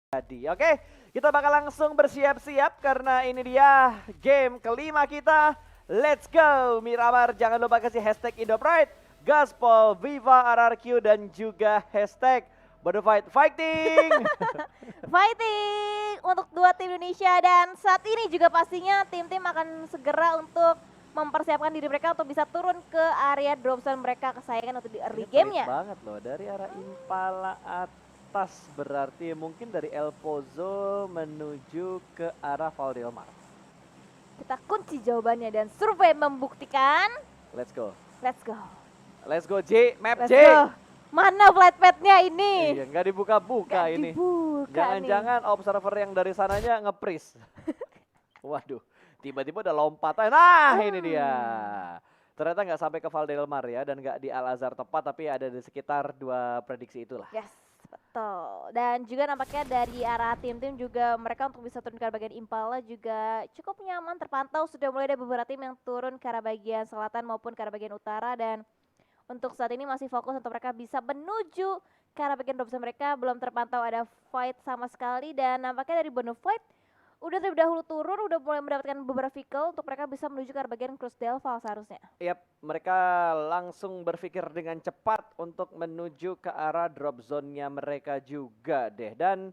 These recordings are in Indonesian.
Jadi, oke, kita bakal langsung bersiap-siap karena ini dia game kelima kita. Let's go, Miramar. Jangan lupa kasih hashtag Indopride, Gaspol, Viva RRQ, dan juga hashtag Bonafide Fighting. Fighting untuk dua tim Indonesia, dan saat ini juga pastinya tim-tim akan segera untuk mempersiapkan diri mereka untuk bisa turun ke area drop zone mereka kesayangan untuk di early gamenya. Banget loh dari arah Impala atas, berarti mungkin dari El Pozo menuju ke arah Valdelmar. Kita kunci jawabannya dan survei membuktikan. Let's go. Let's go. Let's go J, map Let's J. Go. Mana flight path-nya ini? Iya, nggak dibuka-buka ini. Jangan-jangan observer yang dari sananya nge-freeze. Waduh, tiba-tiba udah lompatan. Nah, ini dia. Ternyata nggak sampai ke Valdelmar ya, dan nggak di Al-Azhar tepat, tapi ada di sekitar dua prediksi itulah. Yes, betul. Dan juga nampaknya dari arah tim-tim juga mereka untuk bisa turun ke arah bagian Impala juga cukup nyaman terpantau. Sudah mulai ada beberapa tim yang turun ke arah bagian selatan maupun ke arah bagian utara, dan untuk saat ini masih fokus untuk mereka bisa menuju ke arah bagian drop zone mereka. Belum terpantau ada fight sama sekali, dan nampaknya dari Bonafide udah terlebih dahulu turun, udah mulai mendapatkan beberapa vehicle untuk mereka bisa menuju ke arah bagian Cruz Delval seharusnya. Yap, mereka langsung berpikir dengan cepat untuk menuju ke arah drop zone-nya mereka juga deh. Dan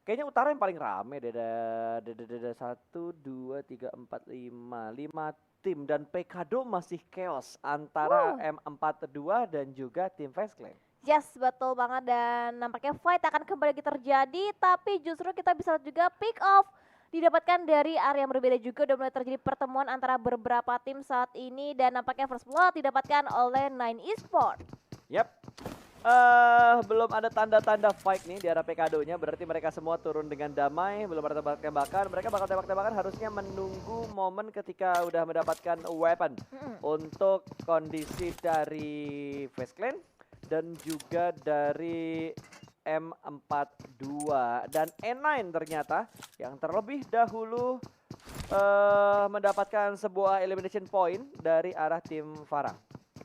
kayaknya utara yang paling rame deh. Ada 1, 2, 3, 4, 5 tim, dan Pekado masih chaos antara M42 dan juga tim Fast Clan. Yes, betul banget, dan nampaknya fight akan kembali lagi terjadi, tapi justru kita bisa lihat juga pick off didapatkan dari area yang berbeda juga. Udah mulai terjadi pertemuan antara beberapa tim saat ini, dan nampaknya first blood didapatkan oleh Nine Esport. Yap. Belum ada tanda-tanda fight nih di arah Pekado-nya, berarti mereka semua turun dengan damai, belum ada tembak-tembakan. Mereka bakal tembak-tembakan harusnya menunggu momen ketika udah mendapatkan weapon untuk kondisi dari Face Clan dan juga dari M42 dan N9 ternyata yang terlebih dahulu mendapatkan sebuah elimination point dari arah tim Farang.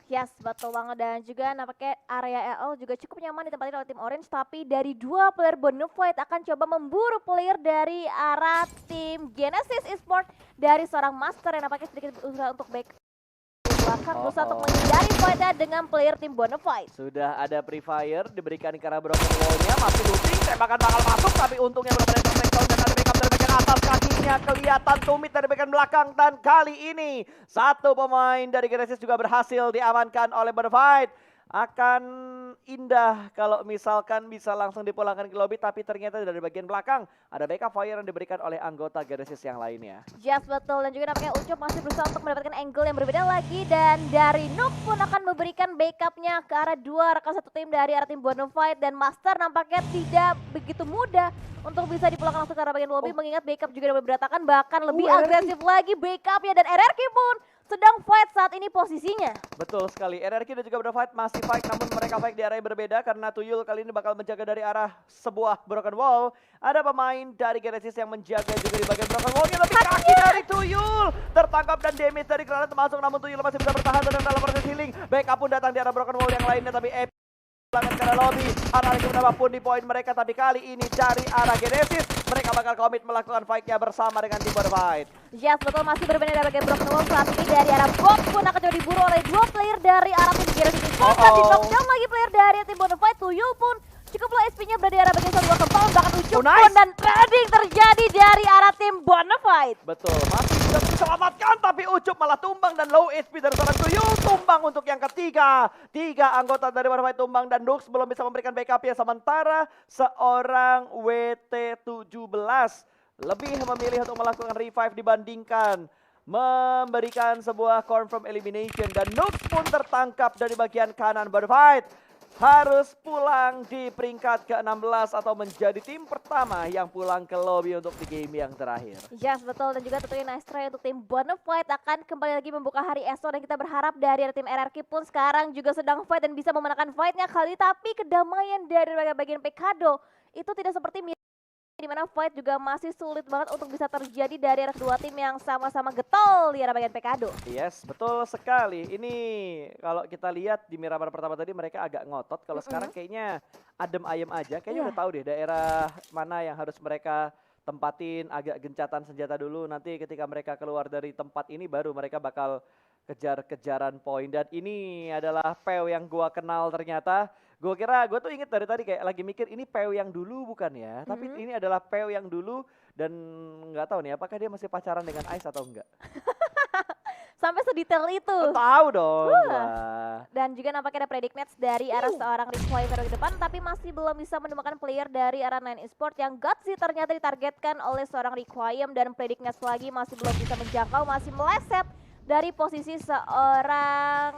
Yes, betul banget, dan juga nampaknya area LL juga cukup nyaman ditempatin oleh tim Orange, tapi dari dua player Bonafide akan coba memburu player dari arah tim Genesis Esport dari seorang Master yang nampaknya sedikit berusaha untuk back belakang, berusaha untuk menghindari poinnya dengan player tim Bonafide. Sudah ada Free Fire diberikan ke arah broken wall-nya, masih looting, tembakan bakal masuk, tapi untungnya belum ada takedown dan ada backup dari bagian atas. Kakinya kelihatan tumit dari bagian belakang, dan kali ini satu pemain dari Genesis juga berhasil diamankan oleh Bonafide. Akan indah kalau misalkan bisa langsung dipulangkan ke lobby, tapi ternyata dari bagian belakang ada backup fire yang diberikan oleh anggota Genesis yang lainnya. Yes, betul, dan juga nampaknya Ucup masih berusaha untuk mendapatkan angle yang berbeda lagi, dan dari Nuk pun akan memberikan backupnya ke arah dua rekan satu tim dari arah tim Bonafide, dan Master nampaknya tidak begitu mudah untuk bisa dipulangkan langsung ke arah bagian lobby, mengingat backup juga sudah berantakan, bahkan lebih agresif lagi backupnya, dan RRQ pun sedang fight saat ini posisinya. Betul sekali, RRQ dan juga Bonafide masih fight, namun mereka fight di area yang berbeda karena Tuyul kali ini bakal menjaga dari arah sebuah broken wall. Ada pemain dari Genesis yang menjaga juga di bagian broken wall-nya, tapi kaki dari Tuyul tertangkap dan damage dari granat termasuk, namun Tuyul masih bisa bertahan dalam proses healing. Backup pun datang di arah broken wall yang lainnya, tapi pulangan ke arah lobby. RRQ menambah pun di poin mereka, tapi kali ini dari arah Genesis mereka bakal komit melakukan fight-nya bersama dengan tim Bonafide. Yes, betul, masih berbeda dari bagian broken wall saat ini. Dari arah bot pun akan coba diburu oleh dua player dari arah tim Genesis. Dan di knockdown lagi player dari tim Bonafide. Tuyul pun cukup low SP-nya berada di arah bagian satu compound, bahkan Ucup pun, dan trading terjadi dari arah tim Bonafide. Betul, masih bisa diselamatkan, tapi Ucup malah tumbang dan low SP dari seorang Tuyul tumbang untuk yang ketiga. Tiga anggota dari Bonafide tumbang, dan Nux belum bisa memberikan backup ya, sementara seorang WT17 lebih memilih untuk melakukan revive dibandingkan memberikan sebuah confirm elimination, dan Nux pun tertangkap dari bagian kanan. Bonafide harus pulang di peringkat ke-16 atau menjadi tim pertama yang pulang ke lobby untuk di game yang terakhir. Yes, betul, dan juga tentunya nice try untuk tim Bonafide akan kembali lagi membuka hari esok, dan kita berharap dari tim RRQ pun sekarang juga sedang fight dan bisa memenangkan fightnya kali, tapi kedamaian dari bagian Pekado itu tidak seperti dimana fight juga masih sulit banget untuk bisa terjadi dari arah kedua tim yang sama-sama getol di arah bagian Pekado. Yes, betul sekali. Ini kalau kita lihat di Miramar pertama tadi mereka agak ngotot. Kalau sekarang kayaknya adem ayem aja. Kayaknya Iya. udah tahu deh daerah mana yang harus mereka tempatin, agak gencatan senjata dulu. Nanti ketika mereka keluar dari tempat ini baru mereka bakal kejar-kejaran poin. Dan ini adalah PEW yang gua kenal ternyata. Gua kira, gua tuh inget dari tadi kayak lagi mikir ini PEW yang dulu bukan ya. Tapi ini adalah PEW yang dulu dan nggak tahu nih apakah dia masih pacaran dengan Ice atau enggak. Sampai sedetail itu. Tahu dong. Wah. Dan juga nampaknya ada predict match dari arah seorang Requiem di depan, tapi masih belum bisa menemukan player dari arah Nine Esport yang Gutsy ternyata ditargetkan oleh seorang Requiem, dan predict match lagi masih belum bisa menjangkau, masih meleset dari posisi seorang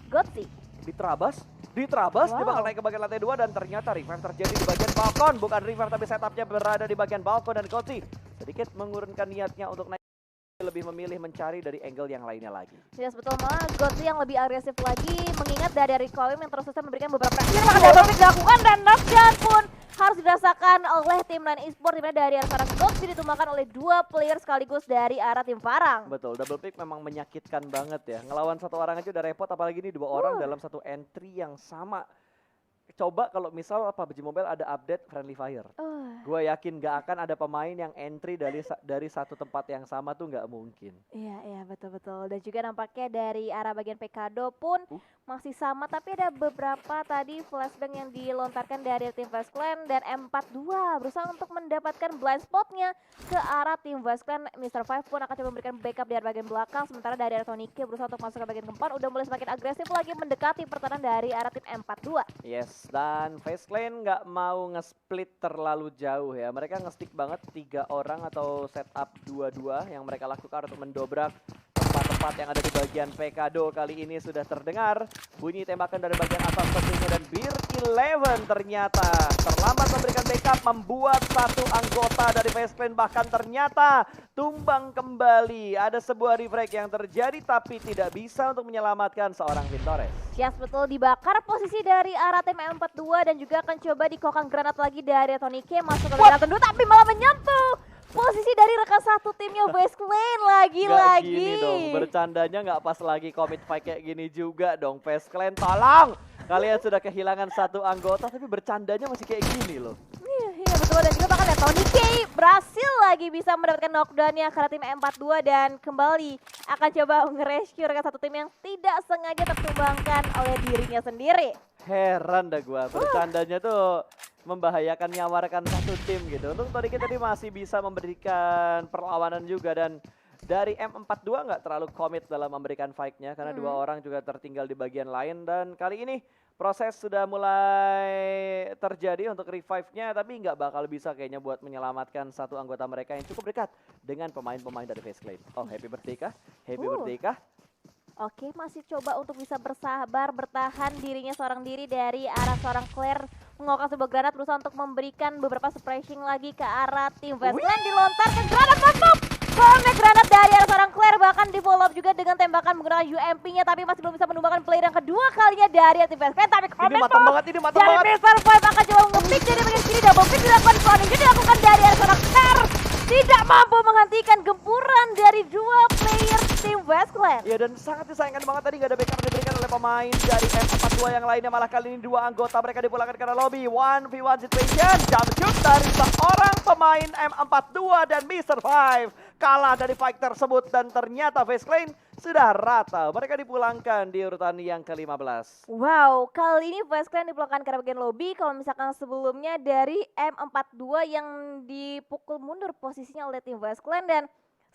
Gutsy. Diterabas, dia bakal naik ke bagian lantai 2 dan ternyata revive terjadi di bagian balkon. Bukan revive tapi setupnya berada di bagian balkon dan Gutsy sedikit mengurunkan niatnya untuk naik, lebih memilih mencari dari angle yang lainnya lagi. Yes, betul, malah Gutsy yang lebih agresif lagi, mengingat dari Requiem yang terus-terusan memberikan beberapa pressure, maka double pick dilakukan dan knockdown pun harus dirasakan oleh tim Nine Esport, dimana dari arah seorang Gutsy ditumbangkan oleh dua player sekaligus dari arah tim Farang. Betul, double pick memang menyakitkan banget ya. Ngelawan satu orang aja udah repot, apalagi ini dua orang dalam satu entry yang sama. Coba kalau misal PUBG Mobile ada update Friendly Fire. Gue yakin gak akan ada pemain yang entry dari satu tempat yang sama tuh nggak mungkin. Iya, betul-betul. Dan juga nampaknya dari arah bagian Pekado pun masih sama, tapi ada beberapa tadi flashbang yang dilontarkan dari tim Vice Clan, dan M42 berusaha untuk mendapatkan blind spotnya ke arah tim Vice Clan. Mr. Five pun akan coba memberikan backup dari bagian belakang, sementara dari arah Tony K berusaha untuk masuk ke bagian keempat, udah mulai semakin agresif lagi mendekati pertahanan dari arah tim M42. Yes, dan Vice Clan nggak mau nge-split terlalu jauh ya. Mereka nge-stick banget 3 orang atau setup 2-2 yang mereka lakukan untuk mendobrak tempat-tempat yang ada di bagian Pekado. Kali ini sudah terdengar bunyi tembakan dari bagian atas tentunya, dan Beer 11 ternyata terlambat memberikan backup, membuat satu anggota dari Vice Clan bahkan ternyata tumbang kembali. Ada sebuah refrag yang terjadi tapi tidak bisa untuk menyelamatkan seorang Vintores. Yes, betul, dibakar posisi dari arah tim M42 dan juga akan coba dikokang granat lagi dari Tony K masuk ke granat kedua, tapi malah menyentuh posisi dari rekan satu timnya Vice Clan Nggak gini lagi-lagi. dong, bercandanya nggak pas lagi commit fight kayak gini juga dong. Vice Clan tolong, kalian sudah kehilangan satu anggota tapi bercandanya masih kayak gini loh. Iya, betul, dan juga bahkan Tony K berhasil lagi bisa mendapatkan knockdownnya karena tim M42 dan kembali akan coba nge-rescue rekan satu tim yang tidak sengaja tertumbangkan oleh dirinya sendiri. Heran dah gua, bercandanya tuh membahayakan nyawa rekan satu tim gitu. Untuk tadi kita masih bisa memberikan perlawanan juga, dan dari M42 nggak terlalu komit dalam memberikan fight-nya karena dua orang juga tertinggal di bagian lain. Dan kali ini proses sudah mulai terjadi untuk revive-nya, tapi nggak bakal bisa kayaknya buat menyelamatkan satu anggota mereka yang cukup dekat dengan pemain-pemain dari Vice Clan. Oh, happy birthday kah? Happy birthday kah? Oke, masih coba untuk bisa bersabar, bertahan dirinya seorang diri dari arah seorang Claire, mengokang sebuah granat, berusaha untuk memberikan beberapa spraying lagi ke arah tim Vice Clan, dilontarkan granat masuk. Connect granat dari arah seorang Claire, bahkan di follow up juga dengan tembakan menggunakan UMP-nya, tapi masih belum bisa menumbangkan player yang kedua kalinya dari tim Vice Clan. Tapi Ini matang banget, ini matang dari banget. Mr. Five akan coba nge-pick dari bagian kiri, double pick dilakukan, cloning juga dilakukan dari arah seorang Claire. Tidak mampu menghentikan gempuran dari dua player tim Vice Clan. Ya, dan sangat disayangkan banget tadi nggak ada backup diberikan oleh pemain dari M42 yang lainnya. Malah kali ini dua anggota mereka dipulangkan karena lobby 1v1 situation. Jump shoot dari seorang pemain M42 dan Mr. Five kalah dari fight tersebut, dan ternyata Vice Clan sudah rata. Mereka dipulangkan di urutan yang ke-15. Wow, kali ini Vice Clan dipulangkan ke bagian lobby. Kalau misalkan sebelumnya dari M42 yang dipukul mundur posisinya oleh tim Vice Clan, dan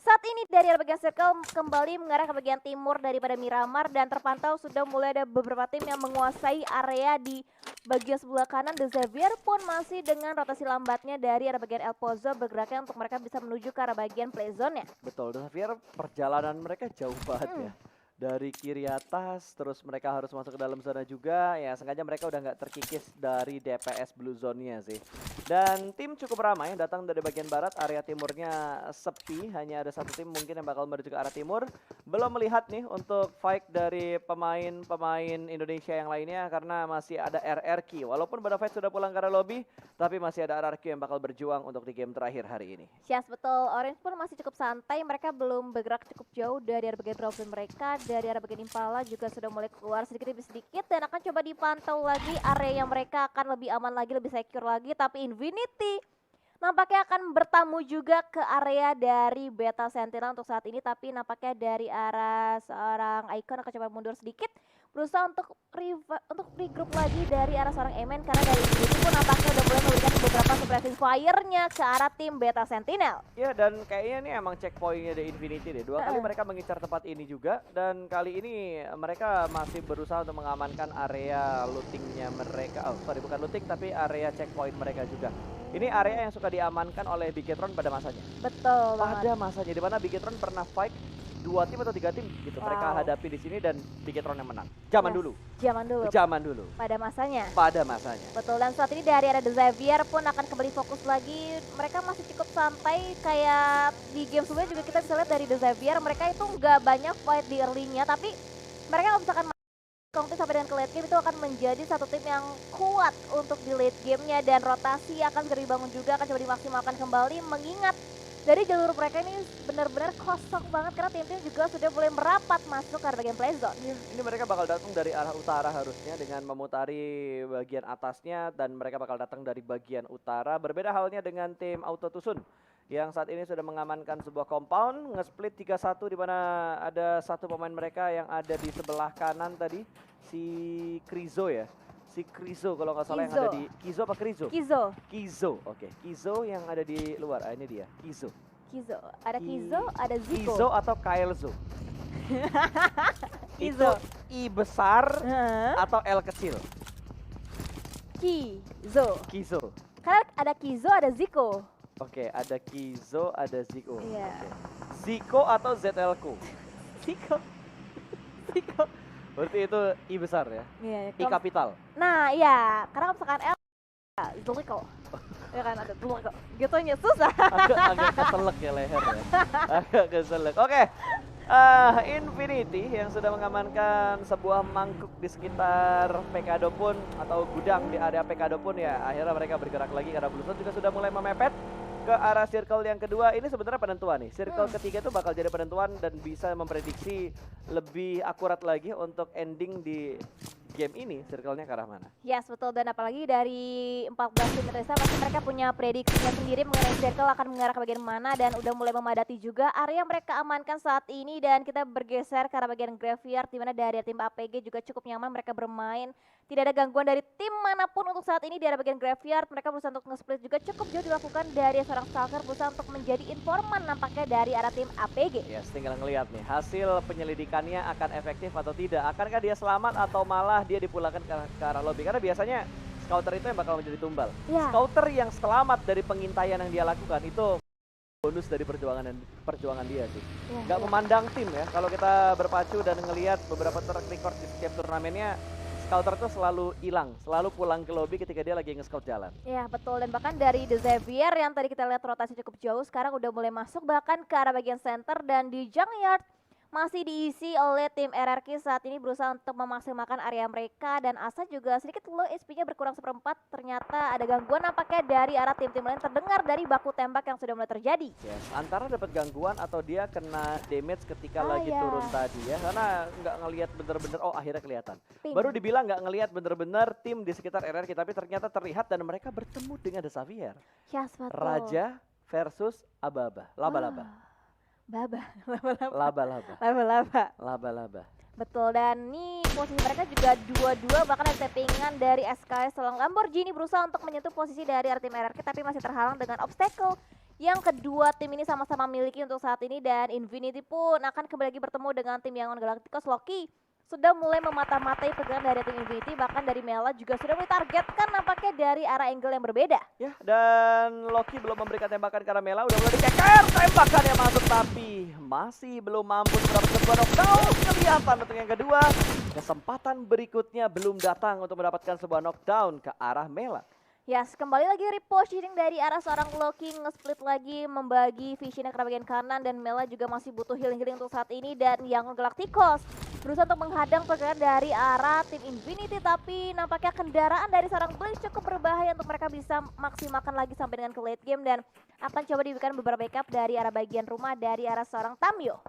saat ini dari arah bagian circle kembali mengarah ke bagian timur daripada Miramar, dan terpantau sudah mulai ada beberapa tim yang menguasai area di bagian sebelah kanan. The Xavier pun masih dengan rotasi lambatnya dari arah bagian El Pozo bergeraknya untuk mereka bisa menuju ke arah bagian play zone-nya. Betul, The Xavier perjalanan mereka jauh banget ya. dari kiri atas, terus mereka harus masuk ke dalam zona juga. Ya, sengaja mereka udah nggak terkikis dari DPS Blue Zone-nya sih. Dan tim cukup ramai datang dari bagian barat, area timurnya sepi, hanya ada satu tim mungkin yang bakal menuju ke arah timur. Belum melihat nih untuk fight dari pemain-pemain Indonesia yang lainnya karena masih ada RRQ. Walaupun Fight sudah pulang ke arah lobby, tapi masih ada RRQ yang bakal berjuang untuk di game terakhir hari ini. Yes, betul. Orange pun masih cukup santai, mereka belum bergerak cukup jauh dari arah bagian drop zone mereka. Dari arah bagian Impala juga sudah mulai keluar sedikit demi sedikit dan akan coba dipantau lagi area yang mereka akan lebih aman lagi, lebih secure lagi. Tapi Infinity nampaknya akan bertamu juga ke area dari Beta Sentinel untuk saat ini, tapi nampaknya dari arah seorang Icon akan coba mundur sedikit, berusaha untuk regroup lagi dari arah seorang Emen karena dari Infinity pun nampaknya udah mulai memberikan beberapa suppressing fire-nya ke arah tim Beta Sentinel. Ya, dan kayaknya ini emang checkpointnya dari Infinity deh. Dua kali mereka mengincar tempat ini juga, dan kali ini mereka masih berusaha untuk mengamankan area lootingnya mereka. Oh sorry, bukan looting tapi area checkpoint mereka juga. Ini area yang suka diamankan oleh Bigetron pada masanya. Betul banget. Pada masanya, di mana Bigetron pernah fight 2 tim atau 3 tim gitu. Mereka hadapi di sini dan Bigetron yang menang. Zaman dulu. Zaman dulu. Zaman dulu. Pada masanya. Pada masanya. Betul, dan saat ini dari ada The Xavier pun akan kembali fokus lagi. Mereka masih cukup santai, kayak di game sebelumnya juga kita bisa lihat dari The Xavier. Mereka itu nggak banyak fight di early-nya, tapi mereka kalau misalkan komplit sampai dengan ke late game itu akan menjadi satu tim yang kuat untuk di late gamenya, dan rotasi akan segera dibangun juga, akan coba dimaksimalkan kembali mengingat dari jalur mereka ini benar-benar kosong banget karena tim-tim juga sudah mulai merapat masuk ke bagian play zone. Ini mereka bakal datang dari arah utara harusnya dengan memutari bagian atasnya, dan mereka bakal datang dari bagian utara. Berbeda halnya dengan tim Auto Tusun yang saat ini sudah mengamankan sebuah compound, nge-split 3-1 di mana ada satu pemain mereka yang ada di sebelah kanan tadi, si Krizo ya. Si Krizo kalau nggak salah yang ada di Kizo apa Krizo? Kizo. Kizo, oke. Kizo yang ada di luar. Ah, ini dia, Kizo. Kizo. Ada Kizo, ada Zico. Kizo atau Kailzo? Itu Kizo. I besar atau L kecil? Kizo. Kizo. Karena ada Kizo, ada Zico. Oke, ada Kizo, ada Zico. Iya. Oke. Zico atau ZL-ku? Zico. Zico. Berarti itu I besar ya? Iya. I kapital. Nah, iya. Karena kalau misalkan L, Zico. Ya kan ada Zico. Gitunya susah. Agak keselek ya leher ya. Agak keselek. Oke. Infinity yang sudah mengamankan sebuah mangkuk di sekitar Pekado pun atau gudang di area Pekado pun, ya akhirnya mereka bergerak lagi karena Blue Zone juga sudah mulai memepet ke arah circle yang kedua. Ini sebenarnya penentuan nih. Circle ketiga itu bakal jadi penentuan dan bisa memprediksi lebih akurat lagi untuk ending di game ini, circle-nya ke arah mana. Yes, betul. Dan apalagi dari 14 tim Indonesia pasti mereka punya prediksinya sendiri mengenai circle akan mengarah ke bagian mana, dan udah mulai memadati juga area mereka amankan saat ini. Dan kita bergeser ke arah bagian graveyard, di mana dari tim APG juga cukup nyaman mereka bermain. Tidak ada gangguan dari tim manapun untuk saat ini di area bagian graveyard. Mereka berusaha untuk nge-split juga cukup jauh dilakukan dari seorang Stalker, berusaha untuk menjadi informan nampaknya dari arah tim APG. Yes, tinggal ngelihat nih hasil penyelidikannya akan efektif atau tidak. Akankah dia selamat atau malah dia dipulangkan ke arah lobby? Karena biasanya scouter itu yang bakal menjadi tumbal. Ya. Scouter yang selamat dari pengintaian yang dia lakukan itu bonus dari perjuangan dia sih. Nggak memandang tim ya. Kalau kita berpacu dan ngelihat beberapa track record di setiap turnamennya, scouter tuh selalu hilang, selalu pulang ke lobby ketika dia lagi nge-scout jalan. Ya betul, dan bahkan dari The Xavier yang tadi kita lihat rotasi cukup jauh, sekarang udah mulai masuk bahkan ke arah bagian center, dan di junkyard masih diisi oleh tim RRQ saat ini berusaha untuk memaksimalkan area mereka, dan Asa juga sedikit low HP-nya berkurang seperempat. Ternyata ada gangguan nampaknya dari arah tim-tim lain, terdengar dari baku tembak yang sudah mulai terjadi. Yes, antara dapat gangguan atau dia kena damage ketika lagi turun tadi ya, karena nggak ngelihat bener-bener. Oh akhirnya kelihatan. Baru dibilang nggak ngelihat bener-bener tim di sekitar RRQ, tapi ternyata terlihat dan mereka bertemu dengan The Xavier. Yes, betul. Raja versus Aba-aba, laba-laba. Laba-laba. Betul, dan nih posisi mereka juga dua-dua, bahkan ada tappingan dari SKS seorang Lamborghini berusaha untuk menyentuh posisi dari tim RRQ, tapi masih terhalang dengan obstacle yang kedua tim ini sama-sama miliki untuk saat ini. Dan Infinity pun akan kembali lagi bertemu dengan tim Yangon Galacticos. Loki sudah mulai memata-matai pergerakan dari tim Infinity, bahkan dari Mela juga sudah mulai targetkan nampaknya dari arah angle yang berbeda. Ya, dan Loki belum memberikan tembakan karena Mela udah mulai dikeker, tembakan yang masuk tapi masih belum mampu mendapatkan sebuah knockdown. Kelihatan untuk yang kedua, kesempatan berikutnya belum datang untuk mendapatkan sebuah knockdown ke arah Mela. Yes, kembali lagi repositioning dari arah seorang Loki, nge-split lagi, membagi visionnya ke bagian kanan, dan Mela juga masih butuh healing-healing untuk saat ini, dan yang Galacticos berusaha untuk menghadang pergerakan dari arah tim Infinity, tapi nampaknya kendaraan dari seorang Blaze cukup berbahaya untuk mereka bisa maksimalkan lagi sampai dengan ke late game, dan akan coba diberikan beberapa backup dari arah bagian rumah dari arah seorang Tamio.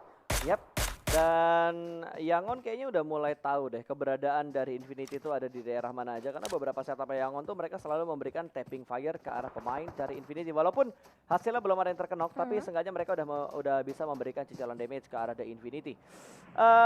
Yap. Dan Yangon kayaknya udah mulai tahu deh keberadaan dari Infinity itu ada di daerah mana aja, karena beberapa setup Yangon tuh mereka selalu memberikan tapping fire ke arah pemain dari Infinity, walaupun hasilnya belum ada yang terkenok, tapi seenggaknya mereka udah bisa memberikan cicilan damage ke arah The Infinity.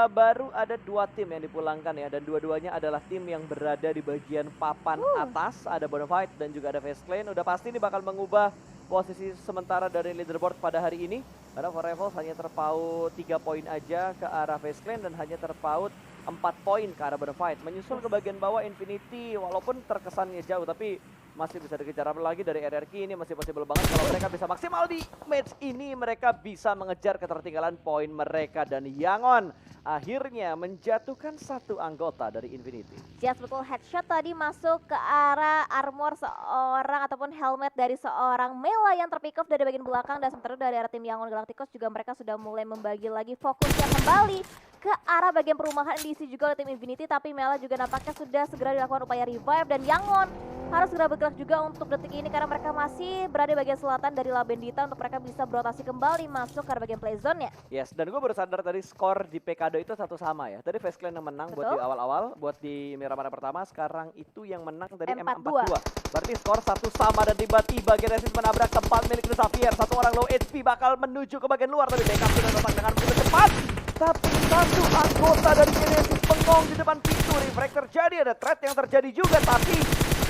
Baru ada 2 tim yang dipulangkan ya, dan dua-duanya adalah tim yang berada di bagian papan atas, ada Bonafide dan juga ada Face Clan. Udah pasti ini bakal mengubah posisi sementara dari leaderboard pada hari ini, karena For Rivals hanya terpaut 3 poin aja ke arah Face Clan dan hanya terpaut 4 poin ke arah Bonafide. Menyusul ke bagian bawah Infinity, walaupun terkesannya jauh tapi masih bisa dikejar lagi dari RRQ. Ini masih possible banget kalau mereka bisa maksimal di match ini, mereka bisa mengejar ketertinggalan poin mereka, dan Yangon akhirnya menjatuhkan 1 anggota dari Infinity. Just betul, headshot tadi masuk ke arah armor seorang ataupun helmet dari seorang Mela yang terpick off dari bagian belakang, dan sementara dari arah tim Yangon Galacticos juga mereka sudah mulai membagi lagi fokusnya kembali ke arah bagian perumahan, diisi juga oleh tim Infinity, tapi Mela juga nampaknya sudah segera dilakukan upaya revive, dan Yangon harus segera bergerak juga untuk detik ini karena mereka masih berada di bagian selatan dari La Bendita untuk mereka bisa berotasi kembali masuk ke arah bagian play zone-nya. Yes, dan gue baru sadar tadi skor di PKD itu satu sama ya. Tadi Face Clan yang menang buat di awal-awal, buat di Miramar pertama, sekarang itu yang menang dari M42. Berarti skor satu sama, dan tiba-tiba Genesis menabrak tempat milik Xavier. Satu orang low HP bakal menuju ke bagian luar, tapi backup sudah datang dengan begitu cepat. Tapi satu anggota dari Genesis bengong di depan pintu. Refrag terjadi, ada threat yang terjadi juga, tapi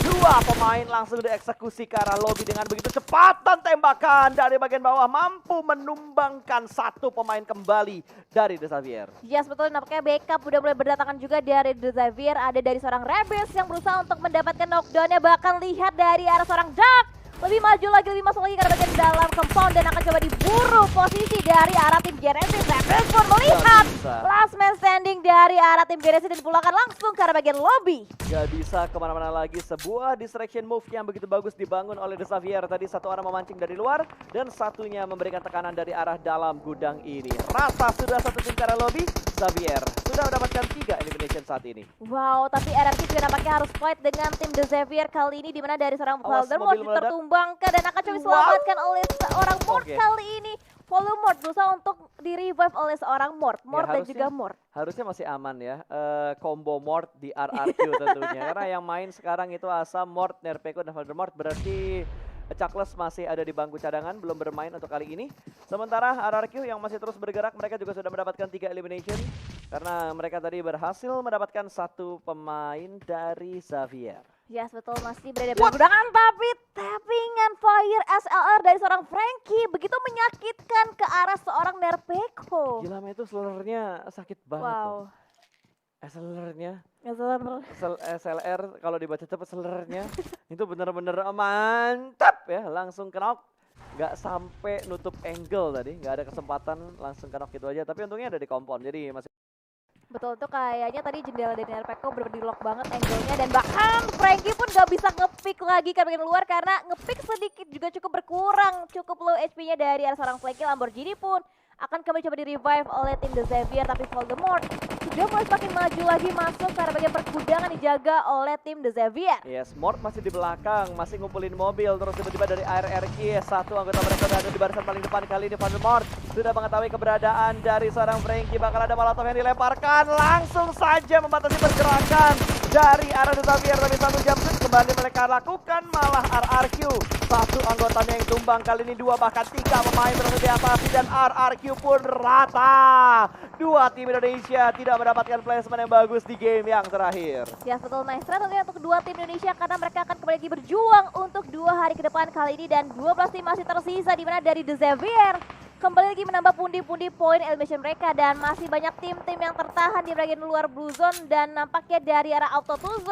2 pemain langsung dieksekusi ke arah lobby dengan begitu cepat, dan tembakan dari bagian bawah mampu menumbangkan 1 pemain kembali dari The Xavier. Yes, betul, nampaknya backup udah mulai berdatangan juga dari The Xavier. Ada dari seorang Rebels yang berusaha untuk mendapatkan knockdown-nya, bahkan lihat dari arah seorang Dark lebih maju lagi, lebih masuk lagi ke bagian dalam compound, dan akan coba diburu posisi dari arah tim Genesis. Rebels pun melihat last man standing dari arah tim Genesis dan dipulangkan langsung ke arah bagian lobby. Gak bisa kemana-mana lagi, sebuah distraction move yang begitu bagus dibangun oleh The Xavier. Tadi 1 orang memancing dari luar dan satunya memberikan tekanan dari arah dalam gudang ini. Rata sudah 1 tim ke arah lobby, Xavier sudah mendapatkan 3 elimination saat ini. Wow, tapi RRQ juga nampaknya harus fight dengan tim The Xavier kali ini, dimana dari seorang Voldemort tertumbangkan dan akan coba diselamatkan oleh seorang Mort kali ini. Voldemort berusaha untuk di-revive oleh seorang Mort Ya, dan juga Mort. Harusnya masih aman ya, combo Mort di RRQ tentunya. Karena yang main sekarang itu Asa, Mort, Nerpeko, dan Voldemort, berarti Chuckless masih ada di bangku cadangan, belum bermain untuk kali ini. Sementara RRQ yang masih terus bergerak, mereka juga sudah mendapatkan 3 elimination. Karena mereka tadi berhasil mendapatkan 1 pemain dari Xavier. Yes, betul, masih berada di gudangan, tapi tappingan fire SLR dari seorang Frankie begitu menyakitkan ke arah seorang Nerpeko. Gila, itu sellernya sakit banget. Wow. SLR-nya, SLR. SLR kalau dibaca cepet sellernya itu bener-bener mantap ya, langsung knock. Gak sampai nutup angle tadi, gak ada kesempatan, langsung knock gitu aja. Tapi untungnya ada di compound, jadi masih. Betul, tuh kayaknya tadi jendela dari Nerpeko bener-bener di lock banget angle-nya, dan bahkan Frankie pun gak bisa nge-pick lagi ke bagian luar karena nge-pick sedikit juga cukup berkurang, cukup low HP-nya dari arah seorang Frankie. Lamborghini pun akan kembali coba di-revive oleh tim The Xavier, tapi Voldemort sudah mulai semakin maju lagi masuk ke arah bagian pergudangan dijaga oleh tim The Xavier. Yes, Mort masih di belakang, masih ngumpulin mobil, terus tiba-tiba dari RRQ 1 anggota mereka sudah ada di barisan paling depan. Kali ini Voldemort sudah mengetahui keberadaan dari seorang Frankie, bakal ada molotov yang dilemparkan, langsung saja membatasi pergerakan dari arah The Xavier. Tapi 1 jam kembali mereka lakukan, malah RRQ 1 anggotanya yang tumbang, kali ini 2 bahkan 3 pemain terus diatasi, dan RRQ pun rata. 2 tim Indonesia tidak mendapatkan placement yang bagus di game yang terakhir. Ya, betul, nice try tentunya untuk 2 tim Indonesia karena mereka akan kembali lagi berjuang untuk 2 hari ke depan kali ini, dan 12 tim masih tersisa, di mana dari The Xavier kembali lagi menambah pundi-pundi poin elimination mereka dan masih banyak tim-tim yang tertahan di bagian luar blue zone dan nampaknya dari arah auto zone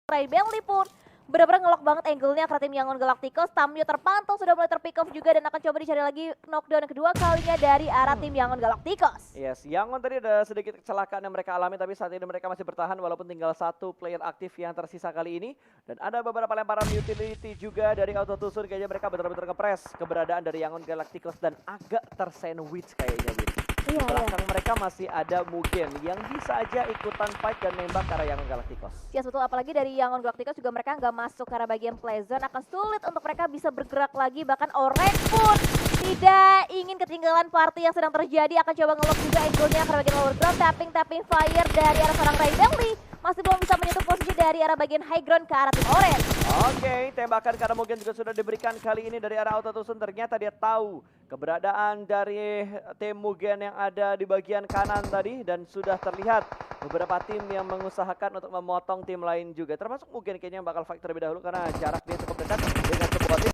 Ray Bentley pun benar-benar ngelok banget angle-nya karena tim Yangon Galacticos. Tamio terpantau sudah mulai terpick off juga dan akan coba dicari lagi knockdown yang kedua kalinya dari arah tim Yangon Galacticos. Yes, Yangon tadi ada sedikit kecelakaan yang mereka alami tapi saat ini mereka masih bertahan walaupun tinggal satu player aktif yang tersisa kali ini. Dan ada beberapa lemparan utility juga dari Auto Tusun, kayaknya mereka benar-benar ngepres keberadaan dari Yangon Galacticos dan agak tersandwich kayaknya gitu. Di belakang mereka masih ada Mugen yang bisa aja ikutan fight dan nembak ke arah Yangon Galacticos. Ya betul, apalagi dari Yangon Galacticos juga mereka nggak masuk ke arah bagian play zone, akan sulit untuk mereka bisa bergerak lagi. Bahkan Orange pun tidak ingin ketinggalan party yang sedang terjadi, akan coba ngelok juga angle-nya ke arah bagian lower ground, tapping fire dari arah seorang Ray Bentley. Masih belum bisa menyentuh posisi dari arah bagian high ground ke arah tim Orange. Oke, tembakan ke arah Mugen juga sudah diberikan kali ini dari arah Auto Tusun. Ternyata dia tahu keberadaan dari tim Mugen yang ada di bagian kanan tadi dan sudah terlihat beberapa tim yang mengusahakan untuk memotong tim lain juga. Termasuk Mugen kayaknya yang bakal fight terlebih dahulu karena jarak dia cukup dekat dengan sebuah tim.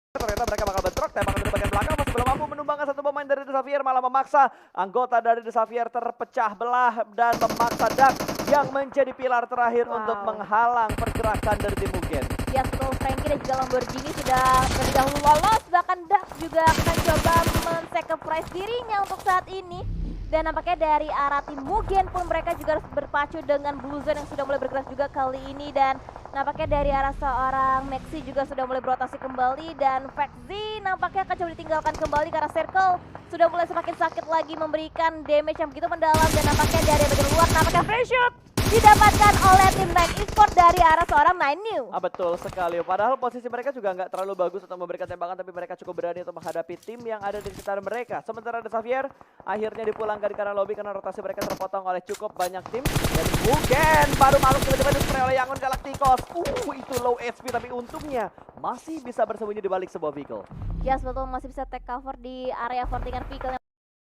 Ternyata mereka bakal bentrok, tembakan dari bagian belakang masih belum mampu menumbangkan satu pemain dari The Xavier, malah memaksa anggota dari The Xavier terpecah belah dan memaksa Dak yang menjadi pilar terakhir untuk menghalang pergerakan dari tim Mugen. Ya betul, Frankie dan juga Lamborghini sudah terlebih dahulu lolos, bahkan Dak juga akan coba men-sacrifice dirinya untuk saat ini. Dan nampaknya dari arah tim Mugen pun mereka juga harus berpacu dengan Blue Zone yang sudah mulai bergerak juga kali ini. Dan nampaknya dari arah seorang Maxi juga sudah mulai berotasi kembali. Dan Faxi nampaknya akan coba ditinggalkan kembali karena Circle sudah mulai semakin sakit lagi memberikan damage yang begitu mendalam. Dan nampaknya dari bagian luar nampaknya free shoot didapatkan oleh tim Nine Esports dari arah seorang Nine New. Betul sekali, padahal posisi mereka juga nggak terlalu bagus untuk memberikan tembakan, tapi mereka cukup berani untuk menghadapi tim yang ada di sekitar mereka. Sementara The Xavier akhirnya dipulangkan karena lobby karena rotasi mereka terpotong oleh cukup banyak tim. Dan Mugen baru masuk tiba-tiba dispray oleh Yangon Galacticos. Itu low HP tapi untungnya masih bisa bersembunyi di balik sebuah vehicle. Yes, betul, masih bisa take cover di area fortingan vehicle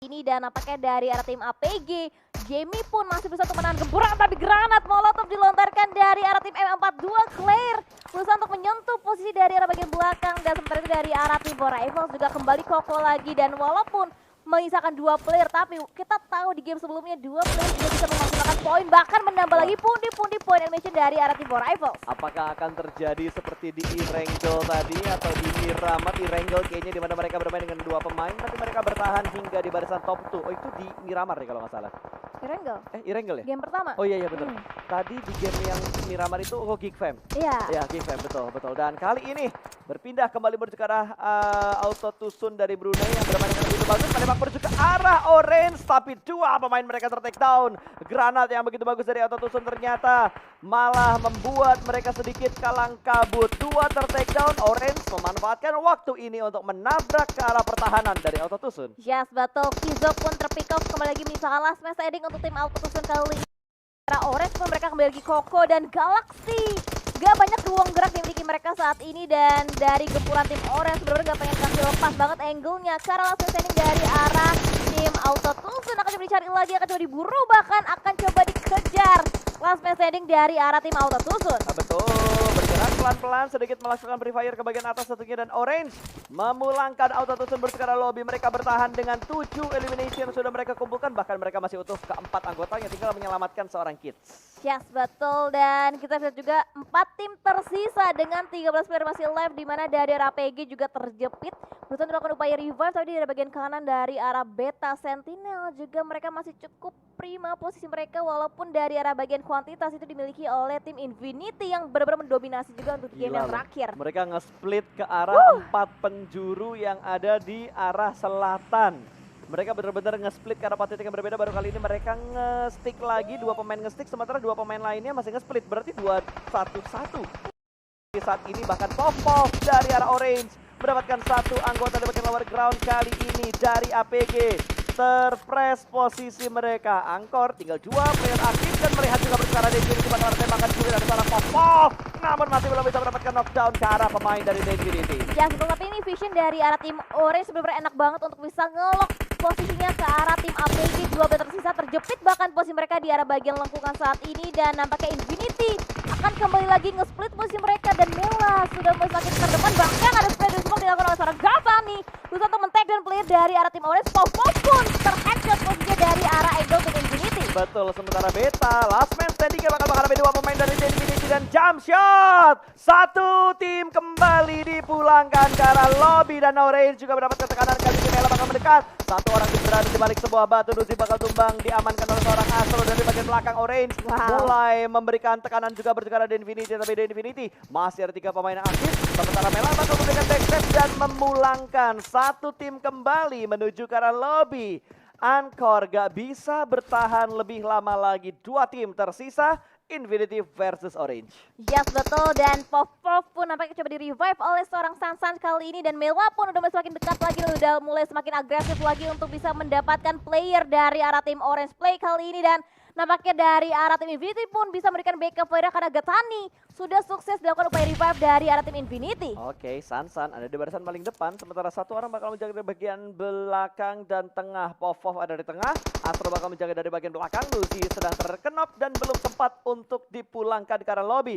ini. Dan nampaknya dari arah tim APG, Jamie pun masih berusaha untuk menahan gempuran, tapi granat molotov dilontarkan dari arah tim M42. Claire berusaha untuk menyentuh posisi dari arah bagian belakang, dan sementara itu dari arah tim Rivals juga kembali kokoh lagi. Dan walaupun menyisakan 2 player, tapi kita tahu di game sebelumnya 2 player juga bisa memaksimalkan poin, bahkan menambah lagi pundi-pundi poin elimination dari arah tim Rivals. Apakah akan terjadi seperti di Erangel tadi atau di Miramar? Erangel kayaknya di mana mereka bermain dengan 2 pemain, tapi mereka bertahan hingga di barisan top 2. Oh, itu di Miramar ya kalau nggak salah. Erangel? Erangel ya? Game pertama? Oh iya betul. Tadi di game yang Miramar itu Geek Fam. Iya. Ya, Geek Fam, betul. Dan kali ini berpindah kembali menuju ke arah Auto Tusun dari Brunei yang bermain dengan begitu bagus. Menembak menuju ke arah Orange, tapi 2 pemain mereka ter-take down. Granat yang begitu bagus dari Auto Tusun ternyata malah membuat mereka sedikit kalang kabut. 2 ter-take down, Orange memanfaatkan waktu ini untuk menabrak ke arah pertahanan dari Auto Tusun. Yes, betul. Kizo pun terpick off, kembali lagi misalkan last match ending untuk tim Auto Tusun kali ini. Orange pun mereka kembali lagi Koko dan Galaxy. Gak banyak ruang gerak yang dimiliki mereka saat ini, dan dari gempuran tim Orange benar-benar gak pengen kasih lepas banget angle-nya. Karena last match ending dari arah tim Auto Tusun akan coba dicari lagi, akan coba diburu, bahkan akan coba dikejar. Last match ending dari arah tim Auto Tusun. Betul, bergerak pelan-pelan sedikit melakukan free fire ke bagian atas tentunya, dan Orange memulangkan Auto Tusun bersekarang lobby. Mereka bertahan dengan 7 elimination sudah mereka kumpulkan, bahkan mereka masih utuh ke-4 anggotanya, tinggal menyelamatkan seorang Kids. Yes, betul, dan kita lihat juga 4 tim tersisa dengan 13 player masih live, di mana dari arah PG juga terjepit. Berusaha dilakukan upaya revive, tapi di bagian kanan dari arah Beta Sentinel juga mereka masih cukup prima posisi mereka, walaupun dari arah bagian kuantitas itu dimiliki oleh tim Infinity yang benar-benar mendominasi juga untuk game yang terakhir. Mereka nge-split ke arah 4 penjuru yang ada di arah selatan. Mereka benar-benar nge-split ke arah 4 titik yang berbeda. Baru kali ini mereka nge-stick lagi, 2 pemain nge-stick, sementara 2 pemain lainnya masih nge-split. Berarti 2-1-1. Saat ini bahkan Popov dari arah Orange mendapatkan 1 anggota di bagian lower ground kali ini dari APG. Terpres posisi mereka. Angkor tinggal 2 player aktif dan melihat juga bersuara Dangerity bakal ada tembakan juga dari seorang Popov. Namun masih belum bisa mendapatkan knockdown ke arah pemain dari Dangerity. Ya, tapi ini vision dari arah tim Orange benar-benar enak banget untuk bisa ngelok posisinya ke arah tim APG. 2 player tersisa terjepit bahkan posisi mereka di arah bagian lengkungan saat ini, dan nampaknya Infinity akan kembali lagi nge-split posisi mereka, dan Mela sudah mulai semakin terdepan, bahkan ada spray dari semua dilakukan oleh seorang Gavani. Berusaha untuk men-tag dan player dari arah tim Orange. Popo pun terheadshot posisinya dari arah Eagle to Infinity. Betul, sementara Beta last man standing bakal menghadapi dua pemain dari Infinity dan jump shot. Satu tim kembali dipulangkan ke arah lobby dan Orange juga mendapatkan tekanan kali ini. Mela bakal mendekat. Satu orang tim berada di balik sebuah batu. Nuzi bakal tumbang, diamankan oleh seorang Astro dari bagian belakang Orange. Mulai memberikan tekanan juga bertukar di Infinity, tapi di Infinity masih ada 3 pemain yang aktif. Sementara Mela bakal memberikan backstep dan memulangkan satu tim kembali menuju ke arah lobby. Ankor gak bisa bertahan lebih lama lagi. 2 tim tersisa, Infinity versus Orange. Yes, betul. Dan Pop pun nampaknya coba di-revive oleh seorang Sansan kali ini. Dan Mela pun udah semakin dekat lagi, udah mulai semakin agresif lagi untuk bisa mendapatkan player dari arah tim Orange Play kali ini. Dan nampaknya dari arah tim Infinity pun bisa memberikan backup player karena Getani sudah sukses dilakukan upaya revive dari arah tim Infinity. Oke, Sansan ada di barisan paling depan, sementara satu orang bakal menjaga dari bagian belakang dan tengah. Popov ada di tengah, Astro bakal menjaga dari bagian belakang. Lucy sedang terkenop dan belum sempat untuk dipulangkan ke arah lobby.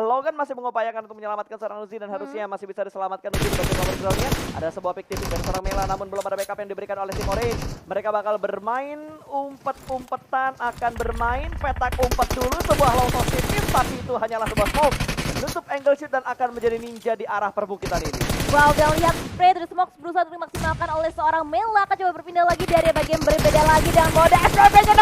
Logan masih mengupayakan untuk menyelamatkan seorang Lucy dan harusnya masih bisa diselamatkan Lucy di bagian nomor groundnya. Ada sebuah pick tipis dari seorang Mela, namun belum ada backup yang diberikan oleh tim Orange. Mereka bakal bermain umpet-umpetan, akan bermain petak umpet dulu, sebuah low positif, tapi itu hanyalah sebuah smoke menutup angle shoot dan akan menjadi ninja di arah perbukitan ini. Wow, dan lihat spray dari Smoke berusaha untuk dimaksimalkan oleh seorang Mela. Akan coba berpindah lagi dari bagian berbeda lagi dengan mode SPP-nya